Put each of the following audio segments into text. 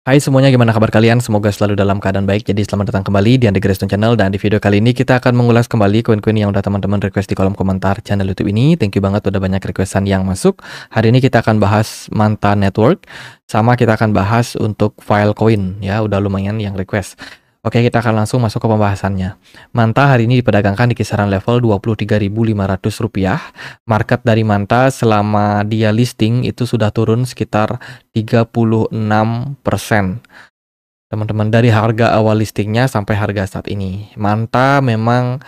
Hai semuanya, gimana kabar kalian? Semoga selalu dalam keadaan baik. Jadi selamat datang kembali di Andre Grace Channel. Dan di video kali ini kita akan mengulas kembali koin-koin yang udah teman-teman request di kolom komentar channel YouTube ini. Thank you banget udah banyak requestan yang masuk. Hari ini kita akan bahas Manta Network, sama kita akan bahas untuk Filecoin ya. Udah lumayan yang request. Oke, kita akan langsung masuk ke pembahasannya. Manta hari ini diperdagangkan di kisaran level Rp23.500. Market dari Manta selama dia listing itu sudah turun sekitar 36%. Teman-teman, dari harga awal listingnya sampai harga saat ini, Manta memang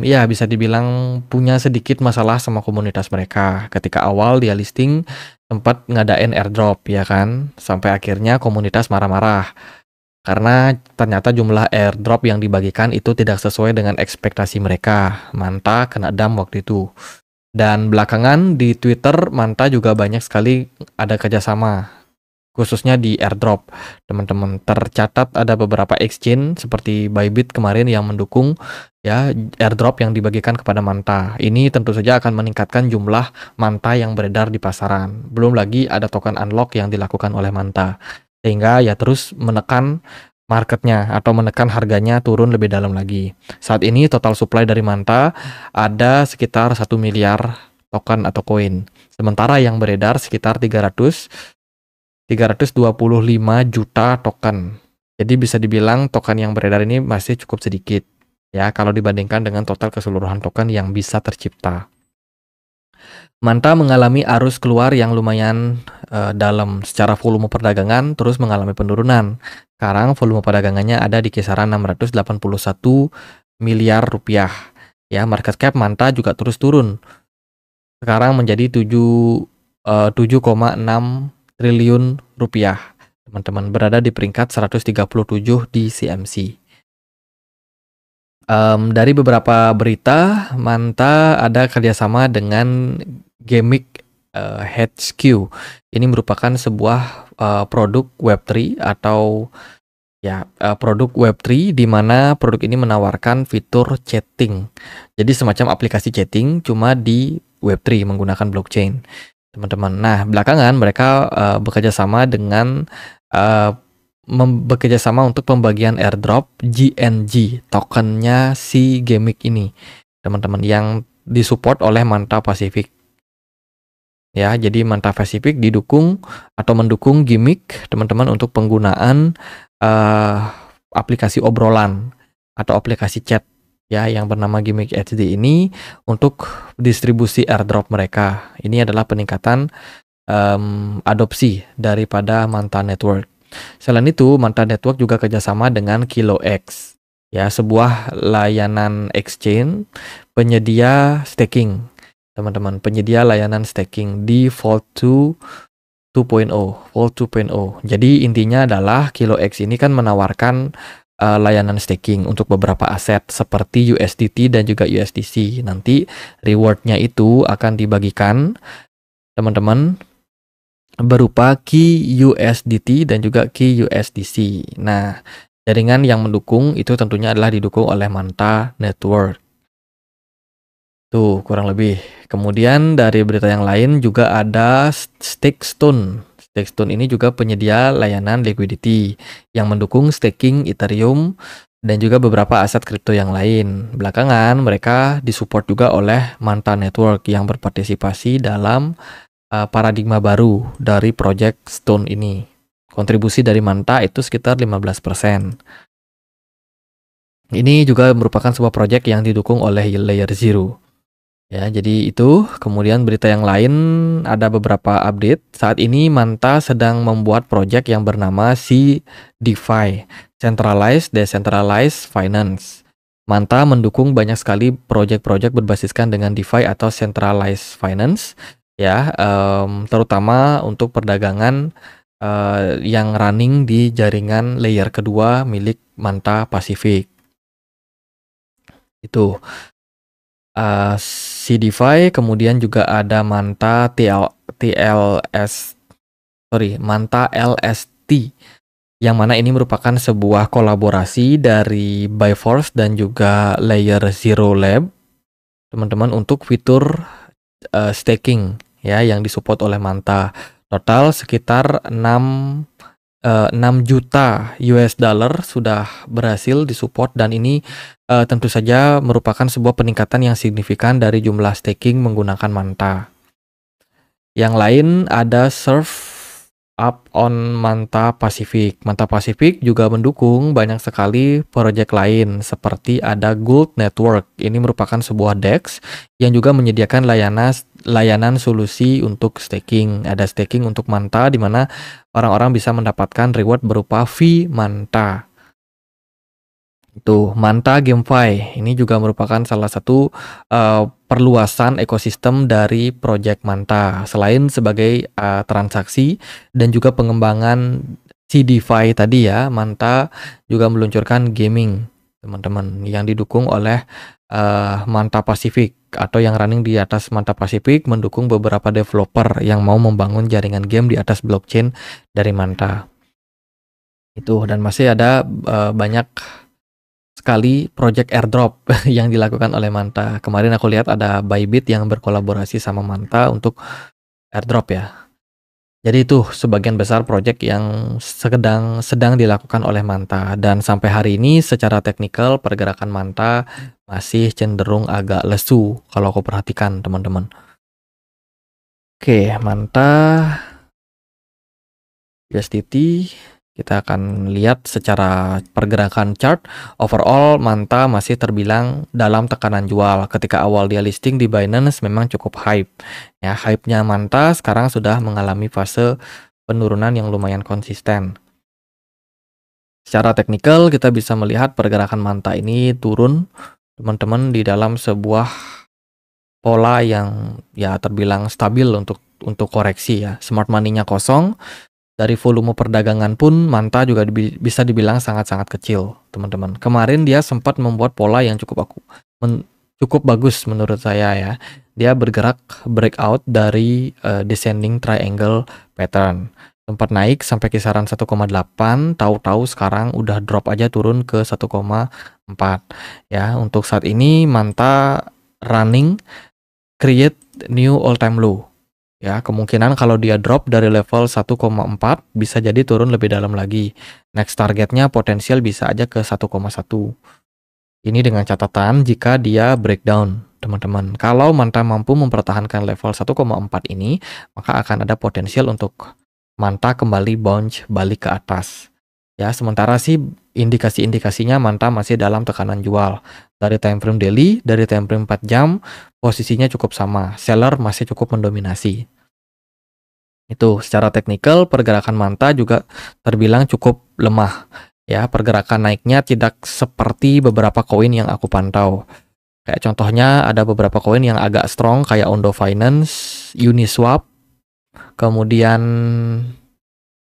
ya bisa dibilang punya sedikit masalah sama komunitas mereka. Ketika awal dia listing sempat ngadain airdrop ya kan, sampai akhirnya komunitas marah-marah karena ternyata jumlah airdrop yang dibagikan itu tidak sesuai dengan ekspektasi mereka. Manta kena dam waktu itu. Dan belakangan di Twitter, Manta juga banyak sekali ada kerjasama, khususnya di airdrop. Teman-teman, tercatat ada beberapa exchange seperti Bybit kemarin yang mendukung ya airdrop yang dibagikan kepada Manta. Ini tentu saja akan meningkatkan jumlah Manta yang beredar di pasaran. Belum lagi ada token unlock yang dilakukan oleh Manta. Sehingga ya terus menekan marketnya atau menekan harganya turun lebih dalam lagi. Saat ini total supply dari Manta ada sekitar 1 miliar token atau koin. Sementara yang beredar sekitar 325 juta token. Jadi bisa dibilang token yang beredar ini masih cukup sedikit ya kalau dibandingkan dengan total keseluruhan token yang bisa tercipta. Manta mengalami arus keluar yang lumayan dalam secara volume perdagangan, terus mengalami penurunan. Sekarang volume perdagangannya ada di kisaran 681 miliar rupiah. Ya, market cap Manta juga terus turun. Sekarang menjadi 7,6 triliun rupiah. Teman-teman, berada di peringkat 137 di CMC. Dari beberapa berita, Manta ada kerjasama dengan Gemic HQ. Ini merupakan sebuah produk Web3 atau ya produk Web3 di mana produk ini menawarkan fitur chatting. Jadi semacam aplikasi chatting cuma di Web3 menggunakan blockchain, teman-teman. Nah, belakangan mereka bekerja sama dengan bekerja sama untuk pembagian airdrop GNG, tokennya si Gemic ini, teman-teman, yang disupport oleh Manta Pacific. Ya, jadi Manta Pacific didukung atau mendukung Gemic, teman-teman, untuk penggunaan aplikasi obrolan atau aplikasi chat ya yang bernama Gemic HD ini untuk distribusi airdrop mereka. Ini adalah peningkatan adopsi daripada Manta Network. Selain itu, Manta Network juga kerjasama dengan KiloX, ya, sebuah layanan exchange penyedia staking, teman-teman, penyedia layanan staking di Vault 2.0. Jadi intinya adalah KiloX ini kan menawarkan layanan staking untuk beberapa aset seperti USDT dan juga USDC. Nanti rewardnya itu akan dibagikan, teman-teman, berupa Key USDT dan juga Key USDC. Nah, jaringan yang mendukung itu tentunya adalah didukung oleh Manta Network. Tuh, kurang lebih. Kemudian dari berita yang lain juga ada Stakestone. Stakestone ini juga penyedia layanan liquidity yang mendukung staking Ethereum dan juga beberapa aset kripto yang lain. Belakangan mereka disupport juga oleh Manta Network yang berpartisipasi dalam paradigma baru dari project Stone ini. Kontribusi dari Manta itu sekitar 15%. Ini juga merupakan sebuah project yang didukung oleh Layer Zero. Ya, jadi itu. Kemudian berita yang lain ada beberapa update. Saat ini Manta sedang membuat project yang bernama CDeFi, Centralized Decentralized Finance. Manta mendukung banyak sekali project-project berbasiskan dengan DeFi atau Centralized Finance, ya, terutama untuk perdagangan yang running di jaringan layer kedua milik Manta Pacific. Itu CDeFi, kemudian juga ada Manta Manta LST, yang mana ini merupakan sebuah kolaborasi dari Byforce dan juga Layer Zero Lab, teman-teman, untuk fitur staking ya yang disupport oleh Manta. Total sekitar 6 6 juta US dollar sudah berhasil disupport, dan ini tentu saja merupakan sebuah peningkatan yang signifikan dari jumlah staking menggunakan Manta. Yang lain ada Surf Up on Manta Pacific. Manta Pacific juga mendukung banyak sekali proyek lain, seperti ada Gold Network. Ini merupakan sebuah DEX yang juga menyediakan layanan solusi untuk staking. Ada staking untuk Manta, di mana orang-orang bisa mendapatkan reward berupa fee Manta. Itu Manta GameFi. Ini juga merupakan salah satu perluasan ekosistem dari project Manta. Selain sebagai transaksi dan juga pengembangan CDeFi tadi ya, Manta juga meluncurkan gaming, teman-teman, yang didukung oleh Manta Pacific, atau yang running di atas Manta Pacific, mendukung beberapa developer yang mau membangun jaringan game di atas blockchain dari Manta. Itu, dan masih ada banyak sekali project airdrop yang dilakukan oleh Manta. Kemarin aku lihat ada Bybit yang berkolaborasi sama Manta untuk airdrop ya. Jadi itu sebagian besar project yang sedang dilakukan oleh Manta, dan sampai hari ini secara teknikal pergerakan Manta masih cenderung agak lesu kalau aku perhatikan, teman-teman. Oke, Manta USDT. Kita akan lihat secara pergerakan chart. Overall, Manta masih terbilang dalam tekanan jual. Ketika awal dia listing di Binance memang cukup hype. Ya, hype-nya Manta sekarang sudah mengalami fase penurunan yang lumayan konsisten. Secara teknikal kita bisa melihat pergerakan Manta ini turun, teman-teman, di dalam sebuah pola yang ya terbilang stabil untuk koreksi ya. Smart money-nya kosong. Dari volume perdagangan pun Manta juga bisa dibilang sangat-sangat kecil, teman-teman. Kemarin dia sempat membuat pola yang cukup bagus menurut saya ya. Dia bergerak breakout dari descending triangle pattern. Sempat naik sampai kisaran 1,8, tahu-tahu sekarang udah drop aja turun ke 1,4. Ya, untuk saat ini Manta running create new all time low. Ya, kemungkinan kalau dia drop dari level 1,4 bisa jadi turun lebih dalam lagi. Next targetnya potensial bisa aja ke 1,1. Ini dengan catatan jika dia breakdown, teman-teman. Kalau Manta mampu mempertahankan level 1,4 ini, maka akan ada potensial untuk Manta kembali bounce balik ke atas. Ya, sementara sih indikasi-indikasinya Manta masih dalam tekanan jual. Dari time frame daily, dari time frame 4 jam, posisinya cukup sama. Seller masih cukup mendominasi. Itu secara teknikal pergerakan Manta juga terbilang cukup lemah. Ya, pergerakan naiknya tidak seperti beberapa koin yang aku pantau. Kayak contohnya ada beberapa koin yang agak strong kayak Ondo Finance, Uniswap, kemudian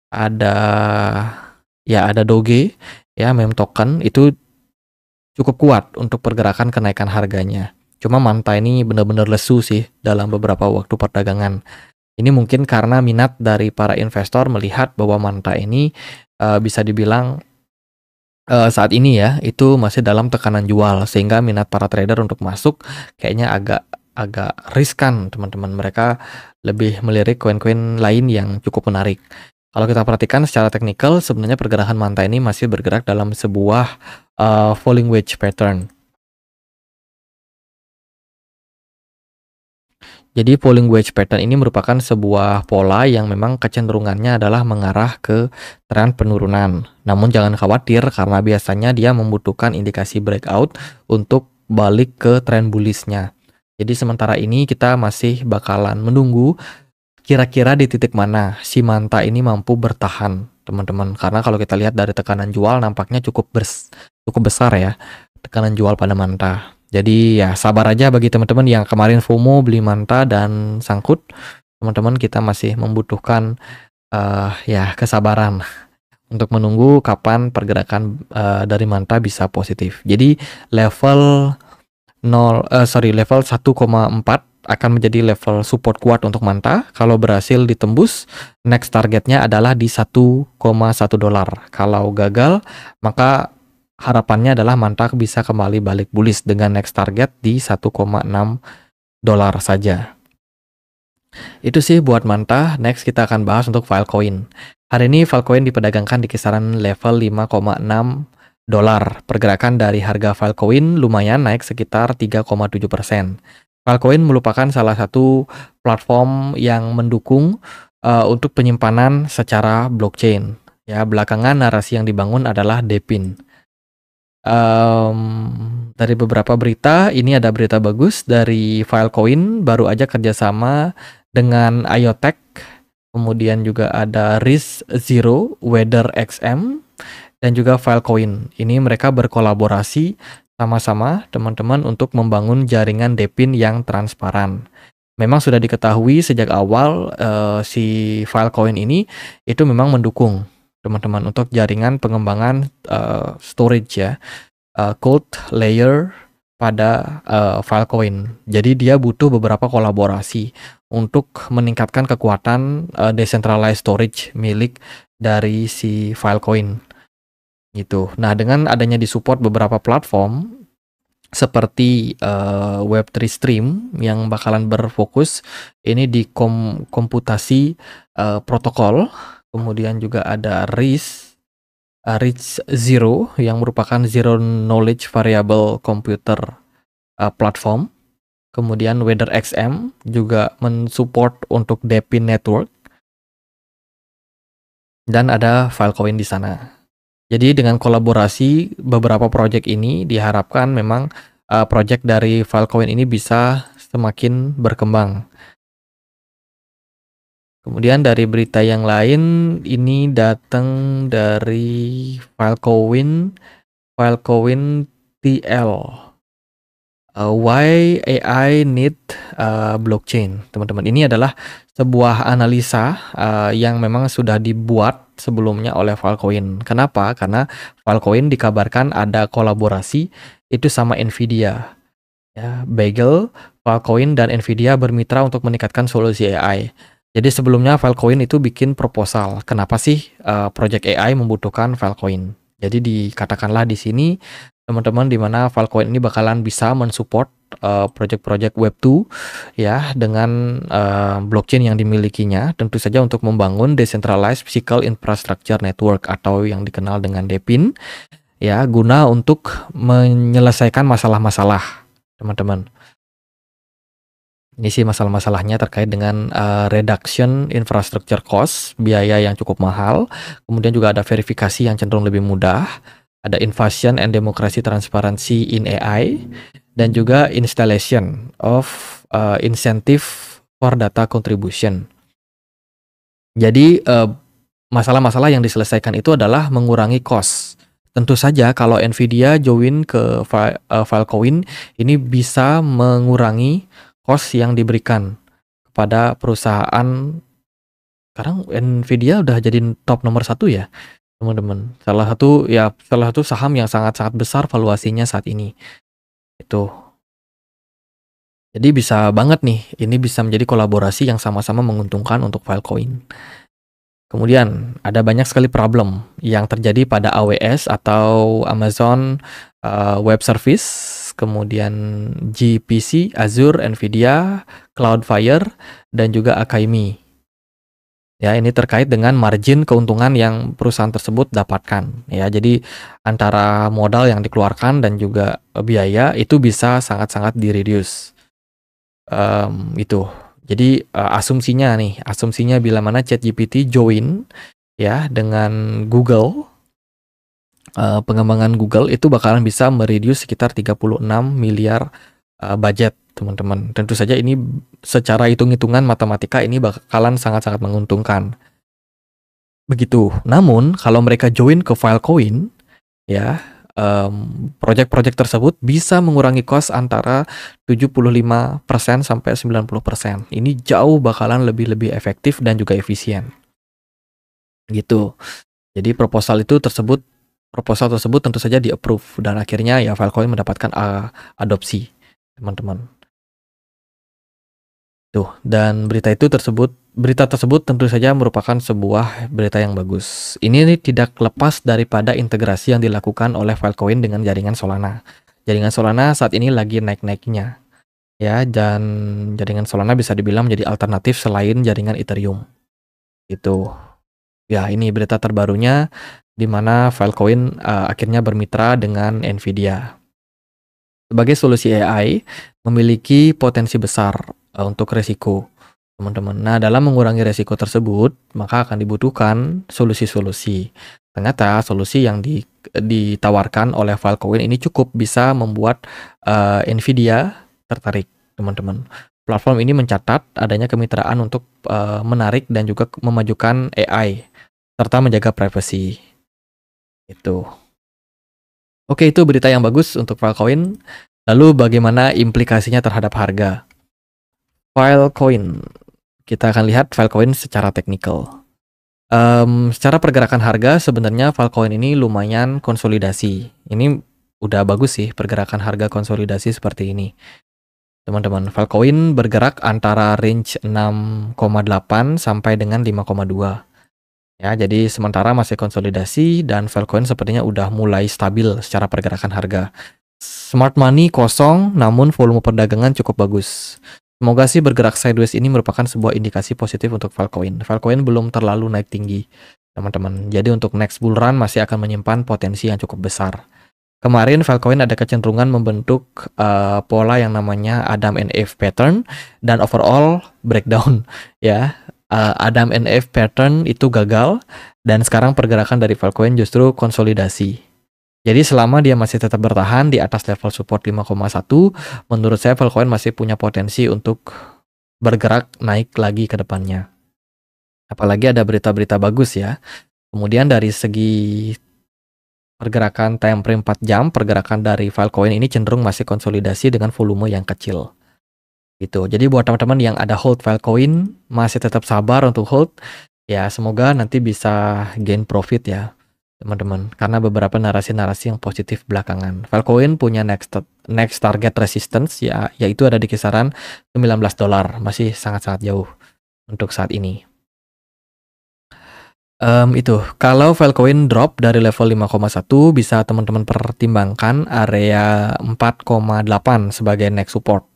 ada Doge, ya, meme token itu cukup kuat untuk pergerakan kenaikan harganya. Cuma Manta ini benar-benar lesu sih dalam beberapa waktu perdagangan. Ini mungkin karena minat dari para investor melihat bahwa Manta ini bisa dibilang saat ini ya itu masih dalam tekanan jual, sehingga minat para trader untuk masuk kayaknya agak riskan, teman-teman. Mereka lebih melirik koin-koin lain yang cukup menarik. Kalau kita perhatikan secara teknikal, sebenarnya pergerakan Manta ini masih bergerak dalam sebuah falling wedge pattern. Jadi falling wedge pattern ini merupakan sebuah pola yang memang kecenderungannya adalah mengarah ke tren penurunan. Namun jangan khawatir karena biasanya dia membutuhkan indikasi breakout untuk balik ke tren bullish-nya. Jadi sementara ini kita masih bakalan menunggu kira-kira di titik mana si Manta ini mampu bertahan, teman-teman. Karena kalau kita lihat dari tekanan jual nampaknya cukup besar ya tekanan jual pada Manta. Jadi ya sabar aja bagi teman-teman yang kemarin FOMO beli Manta dan sangkut. Teman-teman, kita masih membutuhkan ya kesabaran untuk menunggu kapan pergerakan dari Manta bisa positif. Jadi level 1,4 akan menjadi level support kuat untuk Manta. Kalau berhasil ditembus, next targetnya adalah di 1,1 dolar. Kalau gagal, maka harapannya adalah Manta bisa kembali balik bullish dengan next target di 1,6 dolar saja. Itu sih buat Manta. Next kita akan bahas untuk Filecoin. Hari ini Filecoin diperdagangkan di kisaran level 5,6 dolar. Pergerakan dari harga Filecoin lumayan naik sekitar 3,7%. Filecoin merupakan salah satu platform yang mendukung untuk penyimpanan secara blockchain. Ya, belakangan narasi yang dibangun adalah DePIN. Dari beberapa berita, ini ada berita bagus dari Filecoin, baru aja kerjasama dengan IoTech. Kemudian juga ada RISC-0, WeatherXM, dan juga Filecoin. Ini mereka berkolaborasi sama-sama teman-teman untuk membangun jaringan DePIN yang transparan. Memang sudah diketahui sejak awal si Filecoin ini itu memang mendukung teman-teman untuk jaringan pengembangan storage ya, cold layer pada Filecoin. Jadi dia butuh beberapa kolaborasi untuk meningkatkan kekuatan decentralized storage milik dari si Filecoin gitu. Nah, dengan adanya disupport beberapa platform seperti Web3 Stream yang bakalan berfokus ini di komputasi protokol, kemudian juga ada RISC-0 yang merupakan Zero Knowledge Variable Computer platform. Kemudian WeatherXM juga mensupport untuk DePIN network. Dan ada Filecoin di sana. Jadi dengan kolaborasi beberapa project ini diharapkan memang project dari Filecoin ini bisa semakin berkembang. Kemudian dari berita yang lain ini datang dari Filecoin TL. Why AI need blockchain, teman-teman. Ini adalah sebuah analisa yang memang sudah dibuat sebelumnya oleh Filecoin. Kenapa? Karena Filecoin dikabarkan ada kolaborasi itu sama Nvidia. Ya, Bagel, Filecoin, dan Nvidia bermitra untuk meningkatkan solusi AI. Jadi sebelumnya Filecoin itu bikin proposal. Kenapa sih project AI membutuhkan Filecoin? Jadi dikatakanlah di sini teman-teman di mana Filecoin ini bakalan bisa mensupport project-project Web2 ya dengan blockchain yang dimilikinya, tentu saja untuk membangun decentralized physical infrastructure network atau yang dikenal dengan DePIN ya, guna untuk menyelesaikan masalah-masalah teman-teman. Ini sih masalah-masalahnya terkait dengan reduction infrastructure cost, biaya yang cukup mahal, kemudian juga ada verifikasi yang cenderung lebih mudah, ada invasion and democracy transparency in AI, dan juga installation of incentive for data contribution. Jadi masalah-masalah yang diselesaikan itu adalah mengurangi cost. Tentu saja kalau Nvidia join ke Filecoin ini bisa mengurangi cost yang diberikan kepada perusahaan. Sekarang Nvidia udah jadi top nomor 1 ya teman-teman. Salah satu saham yang sangat-sangat besar valuasinya saat ini. Itu. Jadi bisa banget nih, ini bisa menjadi kolaborasi yang sama-sama menguntungkan untuk Filecoin. Kemudian ada banyak sekali problem yang terjadi pada AWS atau Amazon Web Service, kemudian GPC, Azure, Nvidia, Cloudflare, dan juga Akamai. Ya, ini terkait dengan margin keuntungan yang perusahaan tersebut dapatkan. Ya, jadi antara modal yang dikeluarkan dan juga biaya itu bisa sangat-sangat di-reduce. Itu. Jadi asumsinya bila mana ChatGPT join ya dengan Google, pengembangan Google itu bakalan bisa mereduce sekitar 36 miliar budget, teman-teman. Tentu saja ini secara hitung-hitungan matematika ini bakalan sangat-sangat menguntungkan. Begitu. Namun kalau mereka join ke Filecoin ya, project-project tersebut bisa mengurangi cost antara 75% sampai 90%. Ini jauh bakalan lebih efektif dan juga efisien. Gitu. Jadi proposal tersebut tentu saja di-approve dan akhirnya ya Filecoin mendapatkan adopsi, teman-teman. Tuh, dan berita tersebut tentu saja merupakan sebuah berita yang bagus. Ini tidak lepas daripada integrasi yang dilakukan oleh Filecoin dengan jaringan Solana. Jaringan Solana saat ini lagi naik-naiknya. Ya, dan jaringan Solana bisa dibilang menjadi alternatif selain jaringan Ethereum. Itu Ya, ini berita terbarunya di mana Filecoin akhirnya bermitra dengan Nvidia. Sebagai solusi AI, memiliki potensi besar untuk resiko, teman-teman. Nah, dalam mengurangi resiko tersebut, maka akan dibutuhkan solusi-solusi. Ternyata solusi yang ditawarkan oleh Filecoin ini cukup bisa membuat Nvidia tertarik, teman-teman. Platform ini mencatat adanya kemitraan untuk menarik dan juga memajukan AI serta menjaga privasi. Itu. Oke, itu berita yang bagus untuk Filecoin. Lalu bagaimana implikasinya terhadap harga? Filecoin. Kita akan lihat Filecoin secara teknikal. Secara pergerakan harga sebenarnya Filecoin ini lumayan konsolidasi. Ini udah bagus sih pergerakan harga konsolidasi seperti ini. Teman-teman, Filecoin bergerak antara range 6,8 sampai dengan 5,2. Ya, jadi sementara masih konsolidasi dan Filecoin sepertinya udah mulai stabil secara pergerakan harga. Smart money kosong, namun volume perdagangan cukup bagus. Semoga sih bergerak sideways ini merupakan sebuah indikasi positif untuk Filecoin. Filecoin belum terlalu naik tinggi, teman-teman. Jadi untuk next bull run masih akan menyimpan potensi yang cukup besar. Kemarin Filecoin ada kecenderungan membentuk pola yang namanya Adam and Eve pattern dan overall breakdown, ya. Adam and Eve pattern itu gagal dan sekarang pergerakan dari Filecoin justru konsolidasi. Jadi selama dia masih tetap bertahan di atas level support 5,1, menurut saya Filecoin masih punya potensi untuk bergerak naik lagi ke depannya. Apalagi ada berita-berita bagus ya. Kemudian dari segi pergerakan time frame 4 jam, pergerakan dari Filecoin ini cenderung masih konsolidasi dengan volume yang kecil. Gitu. Jadi buat teman-teman yang ada hold Filecoin, masih tetap sabar untuk hold, ya semoga nanti bisa gain profit ya, teman-teman. Karena beberapa narasi-narasi yang positif belakangan. Filecoin punya next target resistance ya, yaitu ada di kisaran $19, masih sangat-sangat jauh untuk saat ini. Itu, kalau Filecoin drop dari level 5,1 bisa teman-teman pertimbangkan area 4,8 sebagai next support,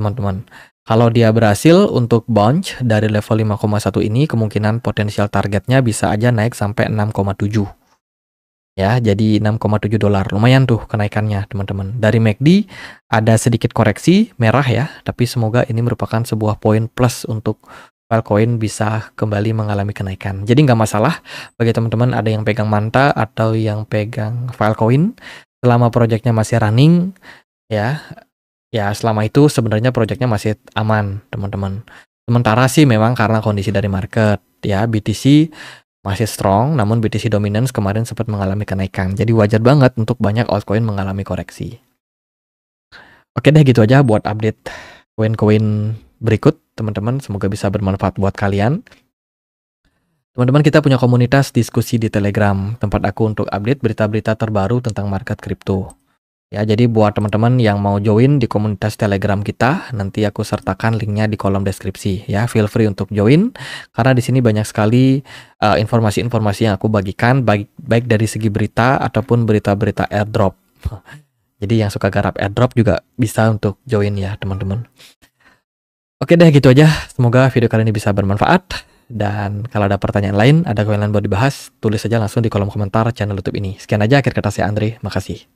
teman-teman. Kalau dia berhasil untuk bounce dari level 5,1 ini, kemungkinan potensial targetnya bisa aja naik sampai 6,7. Ya, jadi $6,7. Lumayan tuh kenaikannya, teman-teman. Dari MACD ada sedikit koreksi merah ya, tapi semoga ini merupakan sebuah poin plus untuk Filecoin bisa kembali mengalami kenaikan. Jadi nggak masalah bagi teman-teman ada yang pegang Manta atau yang pegang Filecoin selama proyeknya masih running ya. Ya, selama itu sebenarnya proyeknya masih aman, teman-teman. Sementara sih memang karena kondisi dari market ya, BTC masih strong, namun BTC dominance kemarin sempat mengalami kenaikan. Jadi wajar banget untuk banyak altcoin mengalami koreksi. Oke deh, gitu aja buat update koin-koin berikut, teman-teman. Semoga bisa bermanfaat buat kalian. Teman-teman, kita punya komunitas diskusi di Telegram, tempat aku untuk update berita-berita terbaru tentang market kripto. Ya, jadi buat teman-teman yang mau join di komunitas Telegram kita, nanti aku sertakan linknya di kolom deskripsi. Ya, feel free untuk join karena di sini banyak sekali informasi-informasi yang aku bagikan, baik dari segi berita ataupun berita-berita airdrop. Jadi yang suka garap airdrop juga bisa untuk join ya, teman-teman. Oke deh, gitu aja. Semoga video kali ini bisa bermanfaat. Dan kalau ada pertanyaan lain, ada koin lain buat dibahas, tulis saja langsung di kolom komentar channel YouTube ini. Sekian aja akhir kata saya Andre, makasih.